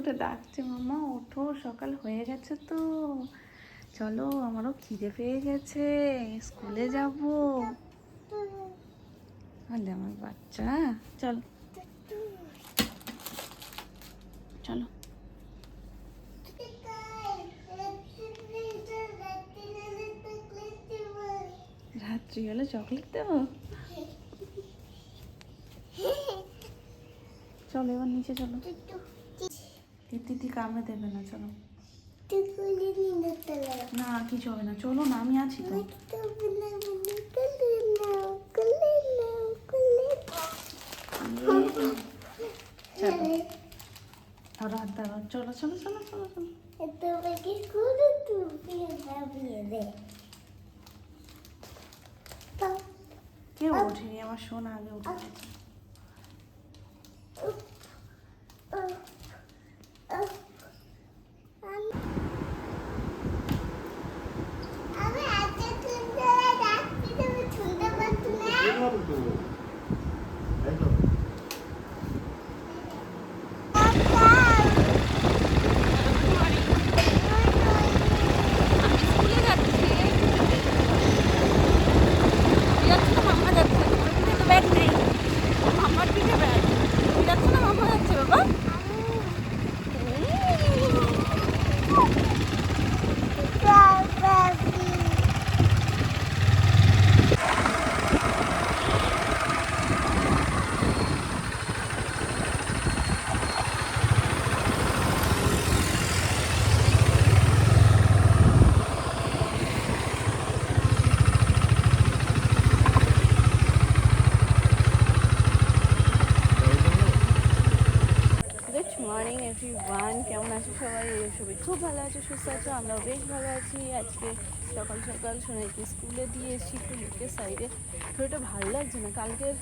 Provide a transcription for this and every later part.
করে ডাকছে, মামা ওঠো, সকাল হয়ে গেছে তো, চলো আমারও খিদে পেয়ে গেছে, স্কুলে যাব। আলে আমার বাচ্চা, চল চলো। রাত্রি হলে চকলেট দেবো, চলো এবার নিচে চলো। তিতি কামড়ে দেবে না, চলো। না কিছু হবে না, চলো না, আমি আছি তো। চলো হাত দাও, চলো চলো চলো চলো চলো। কেউ ওঠেনি, আমার সোনা আগে উঠে গেছে। মর্নিং এভরিওয়ান, কেমন আছো সবাই? সবাই খুব ভালো আছো, সুস্থ আছো, আমরাও বেশ ভালো আছি। আজকে সকাল সকাল সোনাইকে স্কুলে দিয়ে এসেছি একটু লেকের সাইডে। শরীরটা ভালো লাগছে না, কালকের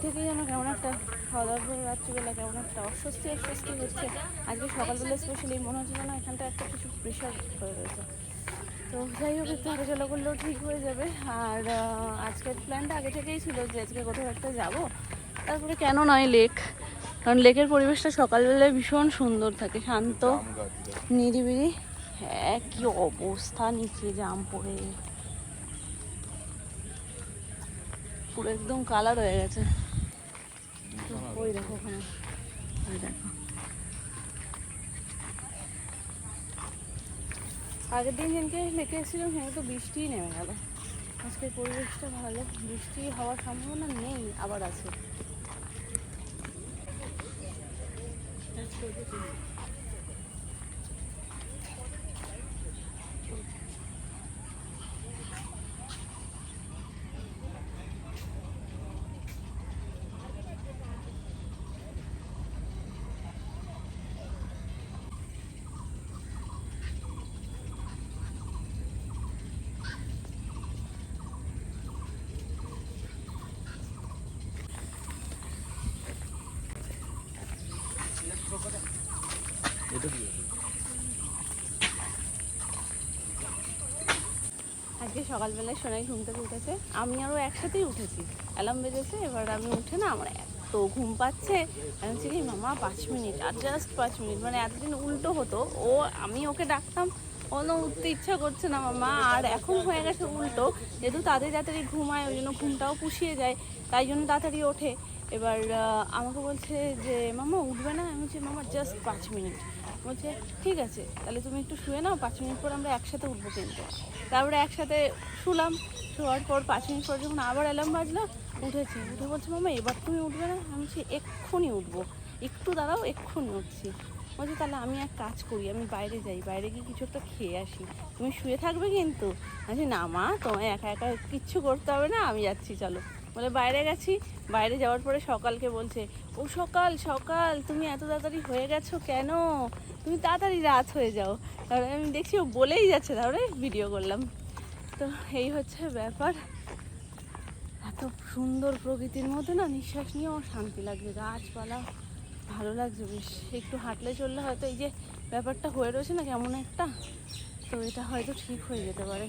থেকে যেন কেমন একটা খাওয়া দাওয়ার পরে রাত্রিবেলা কেমন একটা অস্বস্তি হচ্ছে। আজকে সকালবেলা স্পেশালি মনে হচ্ছে যেন এখানটা একটা কিছু প্রেশার হয়ে রয়েছে। তো যাই হোক, একটু হাঁটাচলা করলেও ঠিক হয়ে যাবে। আর আজকের প্ল্যানটা আগে থেকেই ছিল যে আজকে কোথাও একটা যাবো, তারপরে কেন নয় লেক, কারণ লেকের পরিবেশটা সকালবেলায় ভীষণ সুন্দর থাকে, শান্ত নিরিবিলি। হ্যাঁ কি অবস্থা, নিচে জাম পড়ে পুরো একদম কালার হয়ে গেছে। ওই দেখো ওখানে, ওই দেখো। আগের দিন যেদিনকে লেকে এসেছিলাম সেখানে তো বৃষ্টিই নেমে গেল। আজকের পরিবেশটা ভালো, বৃষ্টি হওয়ার সম্ভাবনা নেই, আবার আছে। আজকে সকালবেলায় সোনাই ঘুম থেকে উঠেছে, আমি আরও একসাথেই উঠেছি। অ্যালার্ম বেজেছে, এবার আমি উঠে না, আমার এত ঘুম পাচ্ছে। আমি বলছি মামা 5 মিনিট, আর জাস্ট 5 মিনিট। মানে এতদিন উল্টো হতো, আমি ওকে ডাকতাম, উঠতে ইচ্ছা করছে না মামা, আর এখন হয়ে গেছে উল্টো। যেহেতু তাড়াতাড়ি ঘুমায়, ওই জন্য ঘুমটাও পুষিয়ে যায়, তাই জন্য তাড়াতাড়ি ওঠে। এবার আমাকে বলছে যে মামা উঠবে না? আমি বলছি মামা জাস্ট 5 মিনিট। বলছে ঠিক আছে, তাহলে তুমি একটু শুয়ে নাও, 5 মিনিট পর আমরা একসাথে উঠবো কিন্তু। তারপরে একসাথে শুলাম, শোয়ার পর 5 মিনিট পর যখন আবার অ্যালার্ম বাজলো, উঠে বলছে মামা এবার তুমি উঠবে না? আমি বলছি এক্ষুনি উঠবো, একটু দাঁড়াও, এক্ষুনি উঠছি। বলছি তাহলে আমি এক কাজ করি, আমি বাইরে যাই, বাইরে গিয়ে কিছু একটা খেয়ে আসি, তুমি শুয়ে থাকবে কিন্তু। আমি না মা, তোমায় একা একা কিচ্ছু করতে হবে না, আমি যাচ্ছি চলো। বলে বাইরে গেছি। বাইরে যাওয়ার পরে সকালকে বলছে, ও সকাল সকাল তুমি এত তাড়াতাড়ি হয়ে গেছো কেন? তুমি তাড়াতাড়ি রাত হয়ে যাও। তারপরে আমি দেখছি ও বলেই যাচ্ছে, তারপরে ভিডিও করলাম। তো এই হচ্ছে ব্যাপার। এত সুন্দর প্রকৃতির মধ্যে না নিঃশ্বাস নিয়েও শান্তি লাগছে, গাছপালা ভালো লাগছে বেশ। একটু হাঁটলে চললে হয়তো এই যে ব্যাপারটা হয়ে রয়েছে না কেমন একটা, তো এটা হয়তো ঠিক হয়ে যেতে পারে।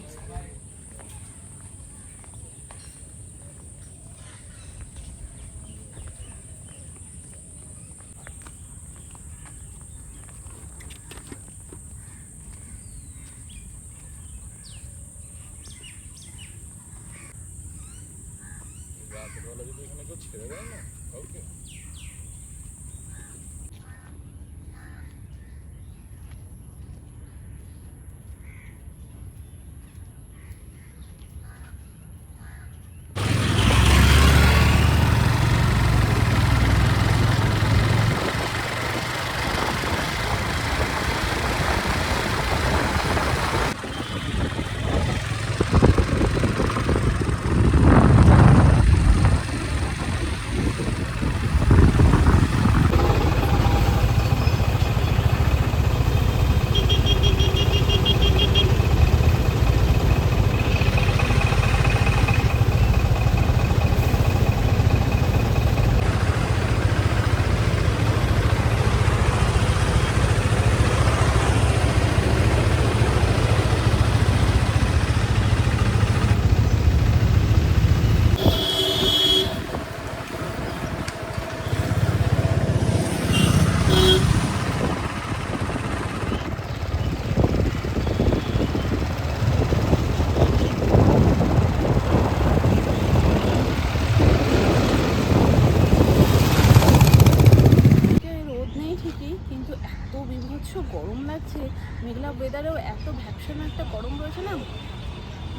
গরম লাগছে, মেঘলা ওয়েদারেও এত ভ্যাপসানো একটা গরম রয়েছে না।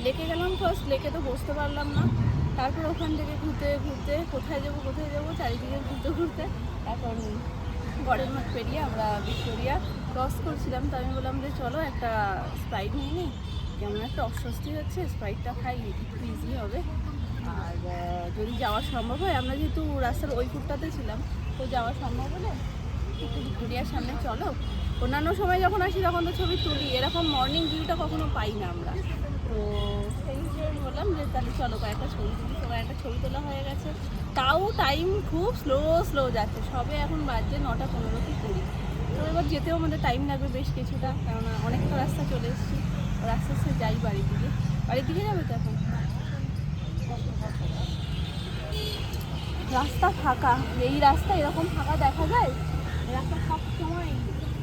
লেকে গেলাম ফার্স্ট, লেকে তো বসতে পারলাম না। তারপর ওখান থেকে ঘুরতে ঘুরতে কোথায় যাবো চারিদিকে ঘুরতে ঘুরতে এখন গড়ের মাঠ পেরিয়ে আমরা ভিক্টোরিয়া ক্রস করছিলাম। তো আমি বললাম যে চলো একটা স্প্রাইট নিয়ে নিই, কেমন একটা অস্বস্তি হচ্ছে, স্প্রাইটটা খাই একটু ইজি হবে। আর যদি যাওয়া সম্ভব হয়, আমরা যেহেতু রাস্তার ওই ফুটটাতে ছিলাম তো যাওয়া সম্ভব হলে একটু ভিক্টোরিয়ার সামনে চলো। অন্যান্য সময় যখন আসি তখন তো ছবি তুলি, এরকম মর্নিং ভিউটা কখনো পাই না আমরা। তো সেই হিসেবে বললাম যে তাহলে চলো কয়েকটা ছবি তুলি। সবাই একটা ছবি তোলা হয়ে গেছে, তাও টাইম খুব স্লো যাচ্ছে। সবে এখন বাজছে 9:15 কি 20। তো এবার যেতেও আমাদের টাইম লাগবে বেশ কিছুটা, কেননা অনেকটা রাস্তা চলে এসেছি। রাস্তা সে যাই বাড়ির দিকে যাবে তো এখন। রাস্তা ফাঁকা, এই রাস্তা এরকম ফাঁকা দেখা যায়, রাস্তা সব সময়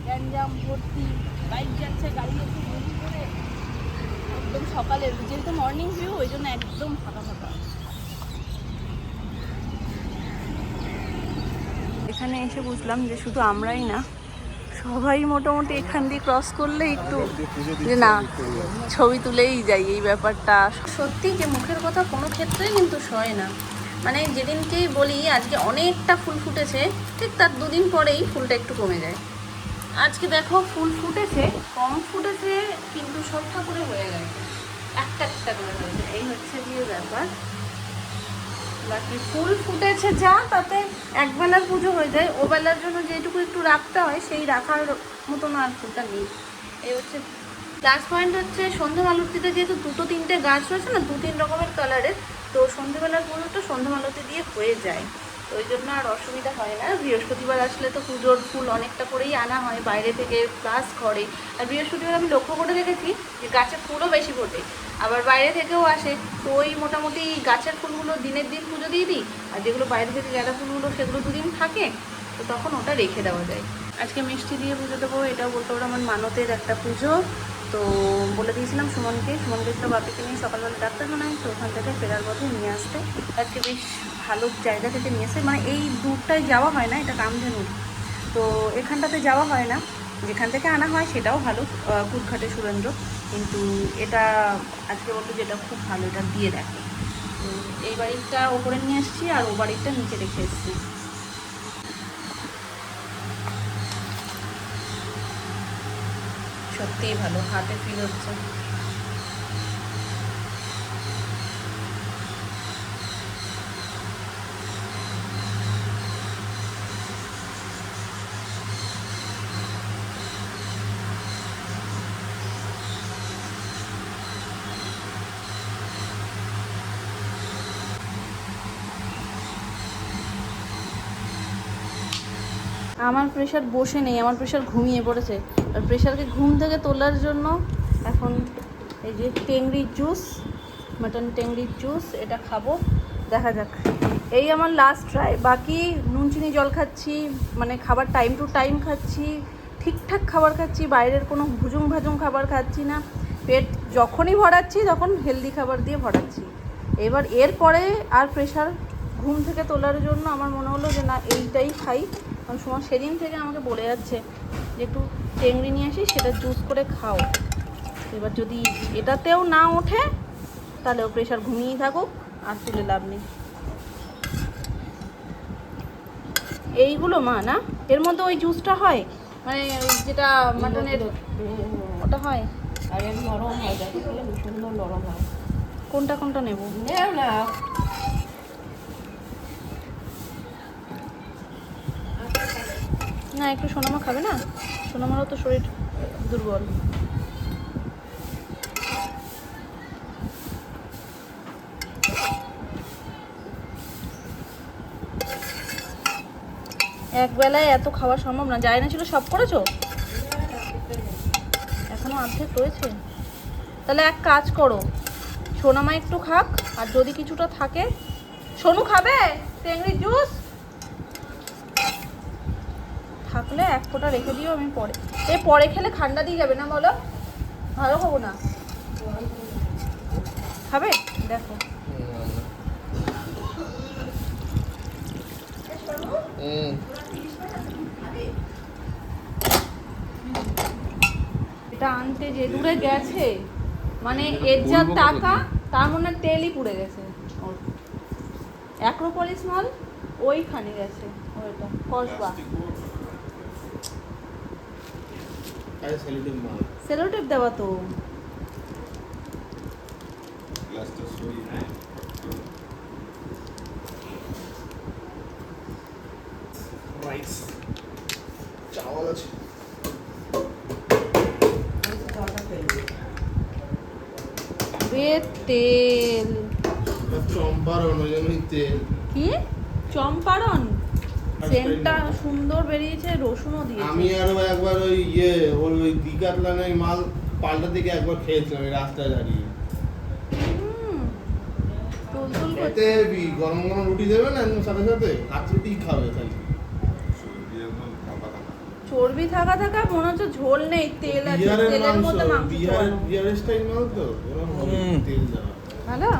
গ্যাঞ্জাম ভর্তি, বাইক যাচ্ছে গাড়ি যাচ্ছে ভর্তি করে, একদম সকালের যেহেতু মর্নিং ভিউ ওই জন্য একদম ফাঁকা। এখানে এসে বুঝলাম যে শুধু আমরাই না, সবাই মোটামুটি এখান দিয়ে ক্রস করলে একটু যে না ছবি তুলেই যাই, এই ব্যাপারটা সত্যি যে মুখের কথা কোনো ক্ষেত্রেই কিন্তু সয় না। মানে যেদিনকেই বলি আজকে অনেকটা ফুল ফুটেছে, ঠিক তার 2 দিন পরেই ফুলটা একটু কমে যায়। আজকে দেখো ফুল ফুটেছে, কম ফুটেছে কিন্তু সব ঠাকুরে হয়ে গেছে, একটা করে হয়েছে, এই হচ্ছে গিয়ে ব্যাপার। বাকি ফুল ফুটেছে যা, তাতে একবেলার পুজো হয়ে যায়, ওবেলার জন্য যেটুকু একটু রাখতে হয় সেই রাখার মতন আর ফুলটা নেই। এই হচ্ছে প্লাস পয়েন্ট। হচ্ছে সন্ধ্যা মালতিতে যেহেতু 2-3টে গাছ রয়েছে না, 2-3 রকমের কালারের, তো সন্ধ্যেবেলার পুজোটা সন্ধ্যা মালতি দিয়ে হয়ে যায়, তো ওই জন্য আর অসুবিধা হয় না। বৃহস্পতিবার আসলে তো পুজোর ফুল অনেকটা করেই আনা হয় বাইরে থেকে প্লাস ঘরে। আর বৃহস্পতিবার আমি লক্ষ্য করে রেখেছি যে গাছে ফুলও বেশি ফোটে, আবার বাইরে থেকেও আসে, তো ওই মোটামুটি গাছের ফুলগুলো দিনের দিন পুজো দিয়ে দিই, আর যেগুলো বাইরে থেকে গাঁদা ফুলগুলো সেগুলো 2 দিন থাকে, তো তখন ওটা রেখে দেওয়া যায়। আজকে মিষ্টি দিয়ে পুজো দেবো, এটাও বলতে পারো আমার মানতের একটা পুজো। তো বলে দিয়েছিলাম সুমনকে তো বাপিকে নিয়ে সকালবেলা ডাক্তারখানায়, তো ওখান থেকে ফেরার পথে নিয়ে আসতে। আজকে বেশ ভালো জায়গা থেকে নিয়ে আসে, মানে এই দূরটায় যাওয়া হয় না, এটা কামধেনুর, তো এখানটাতে যাওয়া হয় না। যেখান থেকে আনা হয় সেটাও ভালো, কুটঘাটে সুরেন্দ্র, কিন্তু এটা আজকে বলতো যেটা খুব ভালো, এটা দিয়ে দেখে। তো এই বাড়িটা ওপরে নিয়ে এসেছি আর ও বাড়িটা নিচে রেখে এসেছি। সত্যিই ভালো, হাতে ফিল হচ্ছে। আমার প্রেশার বসে নেই, আমার প্রেশার ঘুমিয়ে পড়েছে। আর প্রেশারকে ঘুম থেকে তোলার জন্য এখন এই যে টেংরির জুস, মাটন টেংরির জুস, এটা খাবো, দেখা যাক। এই আমার লাস্ট ট্রাই। বাকি নুন চিনি জল খাচ্ছি, মানে খাবার টাইম টু টাইম খাচ্ছি, ঠিকঠাক খাবার খাচ্ছি, বাইরের কোনো ভুজুং ভাজুং খাবার খাচ্ছি না। পেট যখনই ভরাচ্ছি তখন হেলদি খাবার দিয়ে ভরাচ্ছি। এবার এরপরে আর প্রেশার ঘুম থেকে তোলার জন্য আমার মনে হলো যে না এইটাই খাই। কারণ সুমা সেদিন থেকে আমাকে বলে যাচ্ছে যে একটু টেংরি নিয়ে আসি, সেটা জুস করে খাও। এবার যদি এটাতেও না ওঠে তাহলে ও প্রেশার ঘুমিয়েই থাকুক, আর তুলে লাভ নেই। এইগুলো মা না, এর মধ্যে ওই জুসটা হয়, মানে ওই যেটা মাটনের ওটা হয়। আর এর নরম হয়, দেখো সুন্দর নরম হয়। কোনটা কোনটা নেব? নেও না, না একটু সোনামা খাবে না? সোনামারও তো শরীর দুর্বল। এক বেলায় এত খাওয়া সম্ভব না। যায় না ছিল সব করেছো? এখনো অর্ধেক রয়েছে। তাহলে এক কাজ করো, সোনামা একটু খাক, আর যদি কিছুটা থাকে। সোনু খাবে টেংরির জুস? থাকলে এক ফোঁটা রেখে দিও, আমি পরে পরে খেলে ঠান্ডা দিয়ে যাবে না বলো? ভালো খাবো না। খাবে? দেখো এটা আনতে যে দূরে গেছে, মানে এর যা টাকা তার মনে হয় তেলই পুড়ে গেছে ওর। অ্যাক্রোপলিস মল ওইখানে গেছে, ওইটা কসবা। সেলোটেপ দেওয়া তো। চাওয়াল আছে। তেল চম্পারণ ওই জন্যই তেল। কি চম্পারণ? সেন্টটা সুন্দর বেরিয়েছে, রসুনও দিয়েছে। আমি আরো একবার ওই ওর ওই ডিকাটলানের মাল পাল্টা থেকে একবার খেয়েছিলাম এই রাস্তায় দাঁড়িয়ে। তুলতুল করছে। এতে গরম গরম রুটি দেবে না একদম সাথে সাথে, হাত রুটি খাবে খালি। চর্বি থাকা থাকা মনে হচ্ছে ঝোল নেই, তেল আছে, তেলের মধ্যে মাংস। বিহারের স্টাইল মাল তো, ওরকম তেল দেওয়া। ভালো।